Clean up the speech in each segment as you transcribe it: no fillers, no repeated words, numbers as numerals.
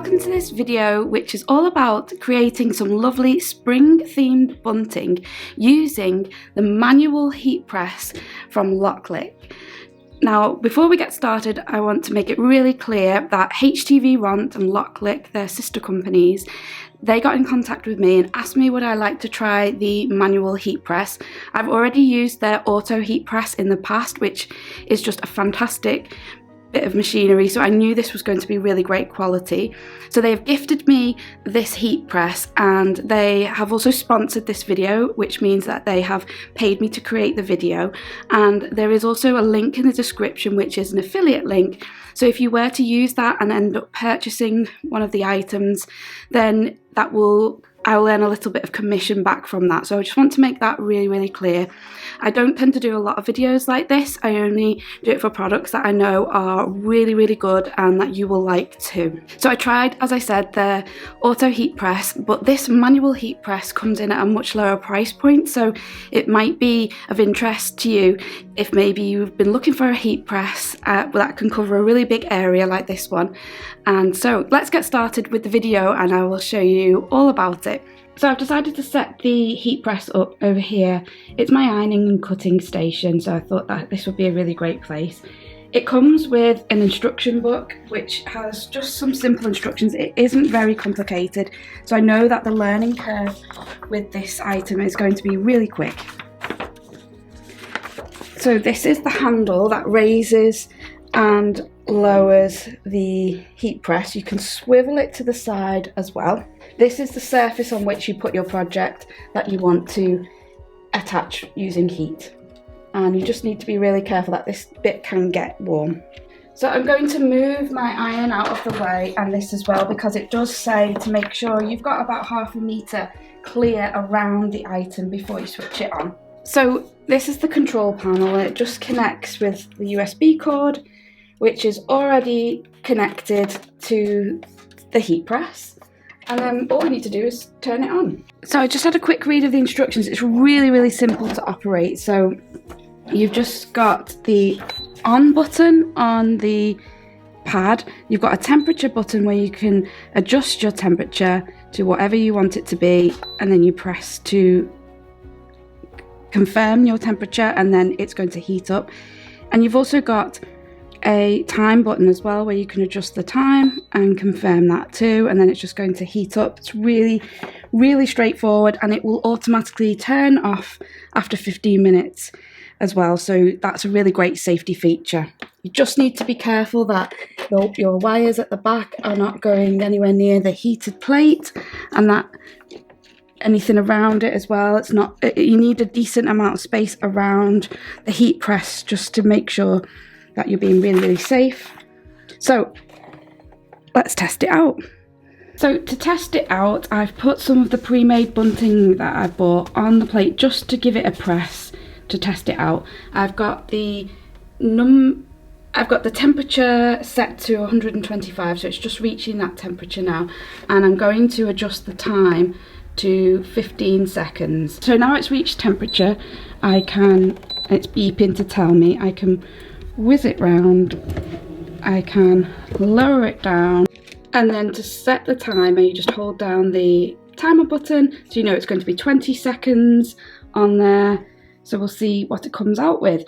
welcome to this video which is all about creating some lovely spring themed bunting using the manual heat press from LokLik. Now before we get started, I want to make it really clear that HTV Ront and LokLik, their sister companies, they got in contact with me and asked me would I like to try the manual heat press. I've already used their auto heat press in the past, which is just a fantastic bit of machinery, so I knew this was going to be really great quality. So they've gifted me this heat press and they have also sponsored this video, which means that they have paid me to create the video, and there is also a link in the description which is an affiliate link. So if you were to use that and end up purchasing one of the items, then I will earn a little bit of commission back from that. So I just want to make that really clear. I don't tend to do a lot of videos like this. I only do it for products that I know are really good and that you will like too. So I tried, as I said, the auto heat press, but this manual heat press comes in at a much lower price point, so it might be of interest to you if maybe you've been looking for a heat press that can cover a really big area like this one. And so let's get started with the video and I will show you all about it. So I've decided to set the heat press up over here. It's my ironing and cutting station, so I thought that this would be a really great place. It comes with an instruction book which has just some simple instructions. It isn't very complicated, so I know that the learning curve with this item is going to be really quick. So this is the handle that raises and lowers the heat press. You can swivel it to the side as well. This is the surface on which you put your project that you want to attach using heat. And you just need to be really careful that this bit can get warm. So I'm going to move my iron out of the way, and this as well, because it does say to make sure you've got about ½ meter clear around the item before you switch it on. So this is the control panel. It just connects with the USB cord, which is already connected to the heat press. And then all we need to do is turn it on. So I just had a quick read of the instructions. It's really simple to operate. So you've just got the on button on the pad. You've got a temperature button where you can adjust your temperature to whatever you want it to be. And then you press to confirm your temperature and then it's going to heat up. And you've also got a time button as well where you can adjust the time and confirm that too, and then it's just going to heat up. It's really straightforward, and it will automatically turn off after 15 minutes as well, so that's a really great safety feature. You just need to be careful that your wires at the back are not going anywhere near the heated plate, and that anything around it as well. You need a decent amount of space around the heat press just to make sure that you're being really safe. So let's test it out. So to test it out, I've put some of the pre-made bunting that I bought on the plate just to give it a press to test it out. I've got the temperature set to 125, so it's just reaching that temperature now, and I'm going to adjust the time to 15 seconds. So now it's reached temperature, it's beeping to tell me. I can whiz it round, I can lower it down, and then to set the timer you just hold down the timer button, so you know it's going to be 20 seconds on there. So we'll see what it comes out with.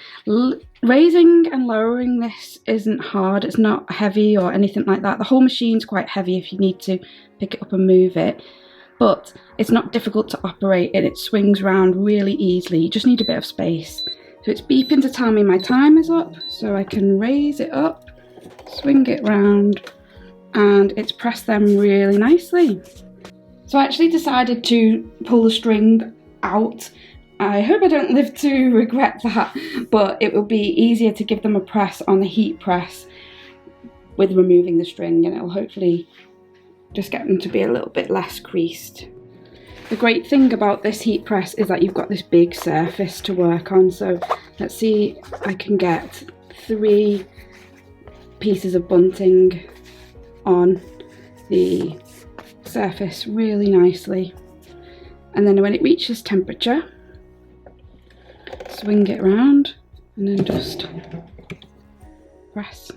Raising and lowering this isn't hard, it's not heavy or anything like that. The whole machine's quite heavy if you need to pick it up and move it, but it's not difficult to operate and it swings around really easily. You just need a bit of space. So it's beeping to tell me my time is up, so I can raise it up, swing it round, and it's pressed them really nicely. So I actually decided to pull the string out. I hope I don't live to regret that, but it will be easier to give them a press on the heat press with removing the string, and it'll hopefully just get them to be a little bit less creased. The great thing about this heat press is that you've got this big surface to work on. So let's see if I can get 3 pieces of bunting on the surface really nicely. And then when it reaches temperature, swing it around and then just press.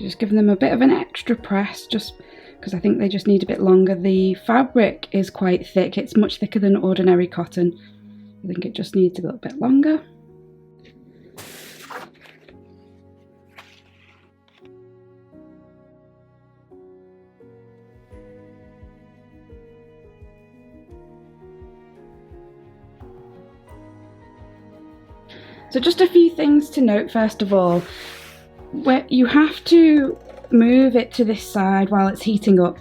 just giving them a bit of an extra press, just because I think they just need a bit longer. The fabric is quite thick, it's much thicker than ordinary cotton. I think it just needs a little bit longer. So just a few things to note first of all. Where you have to move it to this side while it's heating up,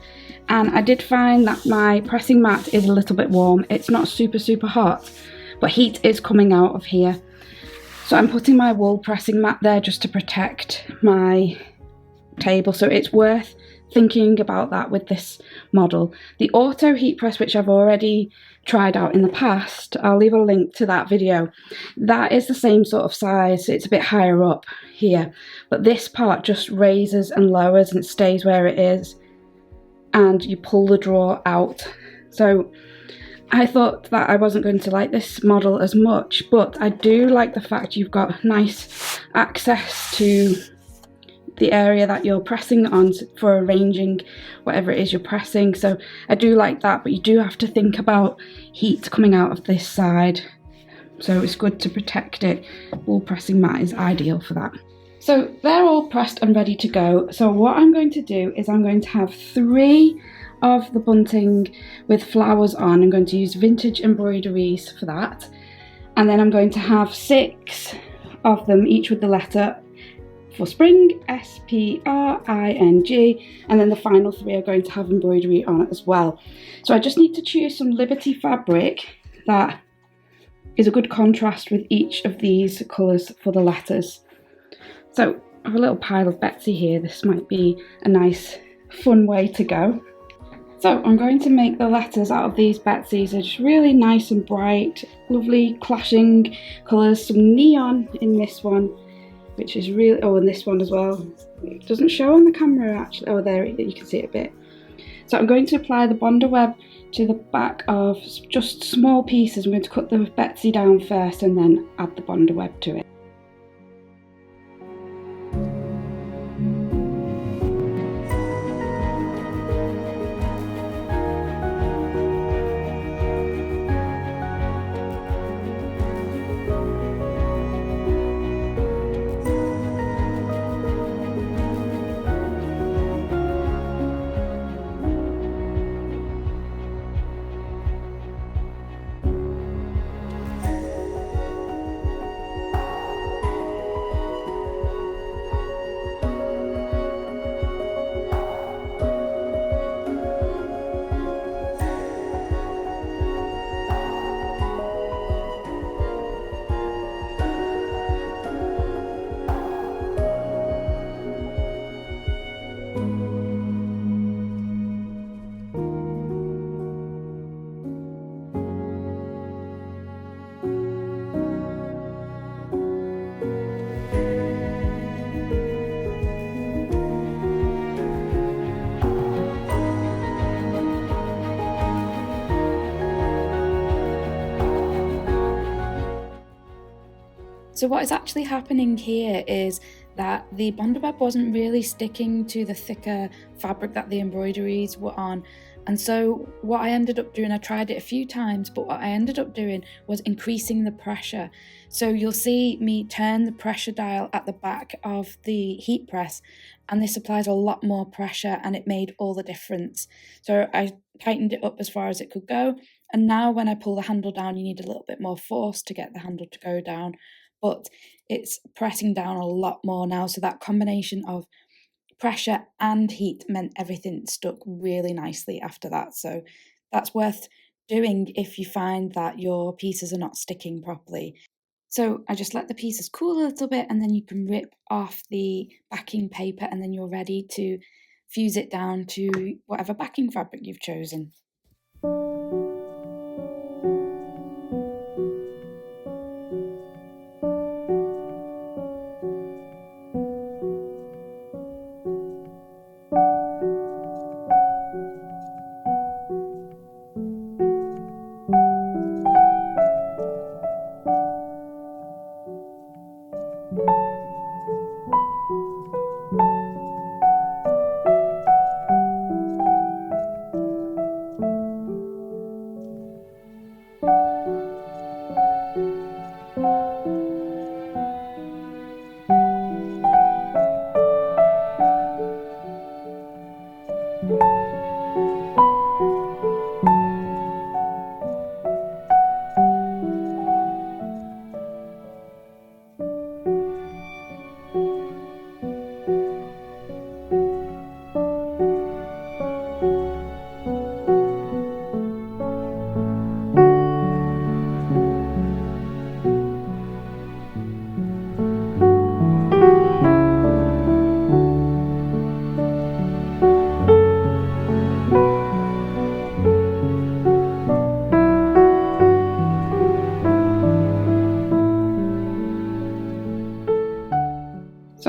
and I did find that my pressing mat is a little bit warm. It's not super hot, but heat is coming out of here. So I'm putting my wool pressing mat there just to protect my table, so it's worth thinking about that with this model. The auto heat press, which I've already tried out in the past, I'll leave a link to that video. That is the same sort of size, it's a bit higher up here, but this part just raises and lowers and stays where it is, and you pull the drawer out. So I thought that I wasn't going to like this model as much, but I do like the fact you've got nice access to the area that you're pressing on for arranging whatever it is you're pressing. So I do like that, but you do have to think about heat coming out of this side, so it's good to protect it. Wool pressing mat is ideal for that. So they're all pressed and ready to go. So what I'm going to do is I'm going to have 3 of the bunting with flowers on. I'm going to use vintage embroideries for that, and then I'm going to have 6 of them, each with the letter for spring, S-P-R-I-N-G, and then the final 3 are going to have embroidery on it as well. So I just need to choose some Liberty fabric that is a good contrast with each of these colours for the letters. So I have a little pile of Betsy here. This might be a nice fun way to go. So I'm going to make the letters out of these Betsy's. They're just really nice and bright, lovely clashing colours, some neon in this one, which is really, oh, and this one as well. It doesn't show on the camera actually. Oh, there, you can see it a bit. So I'm going to apply the Bonder web to the back of just small pieces. I'm going to cut the Betsy down first and then add the Bonder web to it. So what is actually happening here is that the Bonder web wasn't really sticking to the thicker fabric that the embroideries were on. And so what I ended up doing, I tried it a few times, but what I ended up doing was increasing the pressure. So you'll see me turn the pressure dial at the back of the heat press, and this applies a lot more pressure, and it made all the difference. So I tightened it up as far as it could go. And now when I pull the handle down, you need a little bit more force to get the handle to go down, but it's pressing down a lot more now. So that combination of pressure and heat meant everything stuck really nicely after that. So that's worth doing if you find that your pieces are not sticking properly. So I just let the pieces cool a little bit, and then you can rip off the backing paper, and then you're ready to fuse it down to whatever backing fabric you've chosen.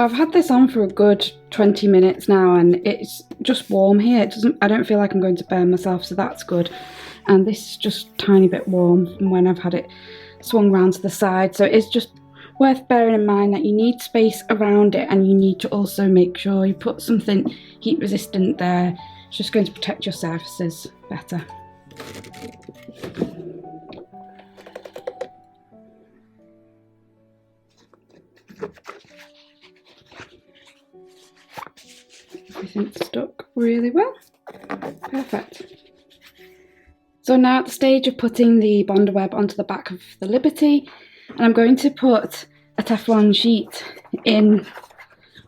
I've had this on for a good 20 minutes now and it's just warm here. I don't feel like I'm going to burn myself, so that's good. And this is just a tiny bit warm from when I've had it swung round to the side. So it's just worth bearing in mind that you need space around it, and you need to also make sure you put something heat resistant there. It's just going to protect your surfaces better. Everything's stuck really well. Perfect. So now at the stage of putting the Bonder web onto the back of the Liberty, and I'm going to put a Teflon sheet in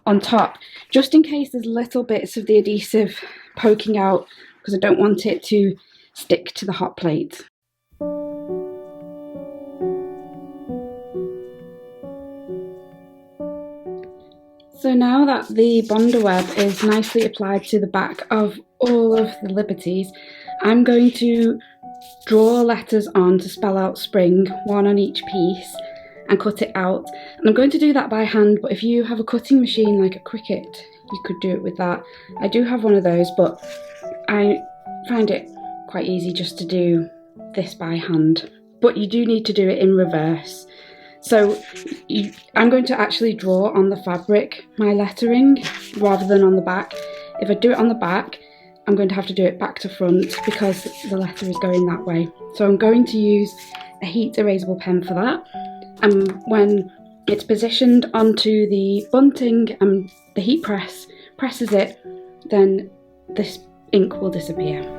on top, just in case there's little bits of the adhesive poking out, because I don't want it to stick to the hot plate. So now that the Bonder web is nicely applied to the back of all of the Liberties, I'm going to draw letters on to spell out spring, one on each piece, and cut it out. And I'm going to do that by hand, but if you have a cutting machine like a Cricut, you could do it with that. I do have one of those, but I find it quite easy just to do this by hand. But you do need to do it in reverse. So I'm going to actually draw on the fabric my lettering rather than on the back. If I do it on the back, I'm going to have to do it back to front because the letter is going that way. So I'm going to use a heat erasable pen for that. And when it's positioned onto the bunting and the heat press presses it, then this ink will disappear.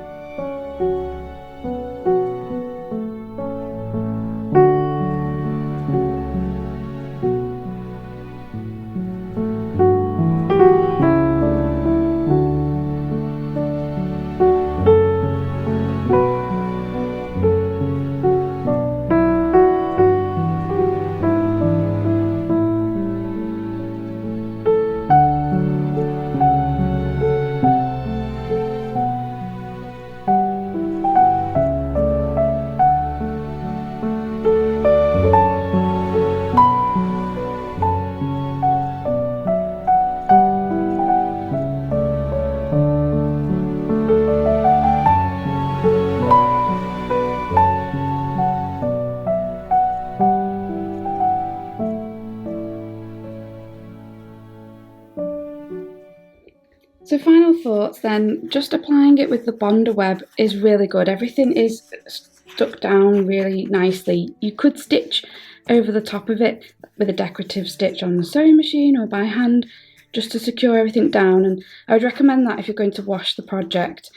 So final thoughts then, just applying it with the Bonder web is really good. Everything is stuck down really nicely. You could stitch over the top of it with a decorative stitch on the sewing machine or by hand just to secure everything down, and I would recommend that if you're going to wash the project.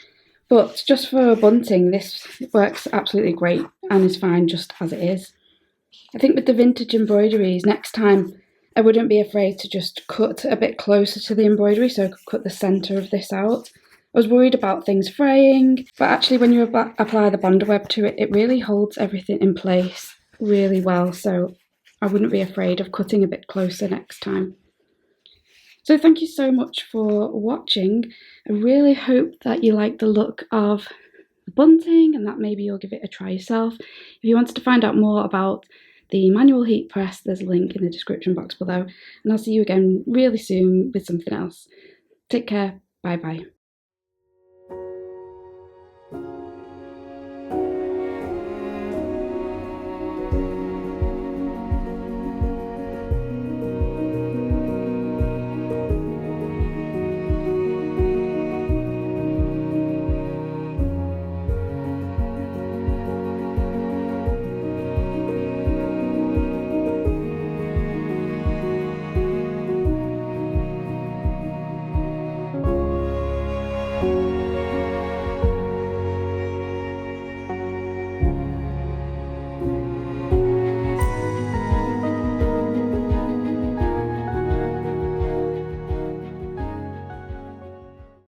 But just for bunting, this works absolutely great and is fine just as it is. I think with the vintage embroideries, next time I wouldn't be afraid to just cut a bit closer to the embroidery, so I could cut the centre of this out. I was worried about things fraying, but actually when you apply the Bonder web to it, it really holds everything in place really well, so I wouldn't be afraid of cutting a bit closer next time. So thank you so much for watching. I really hope that you like the look of the bunting and that maybe you'll give it a try yourself. If you wanted to find out more about the manual heat press, there's a link in the description box below, and I'll see you again really soon with something else. Take care, bye bye.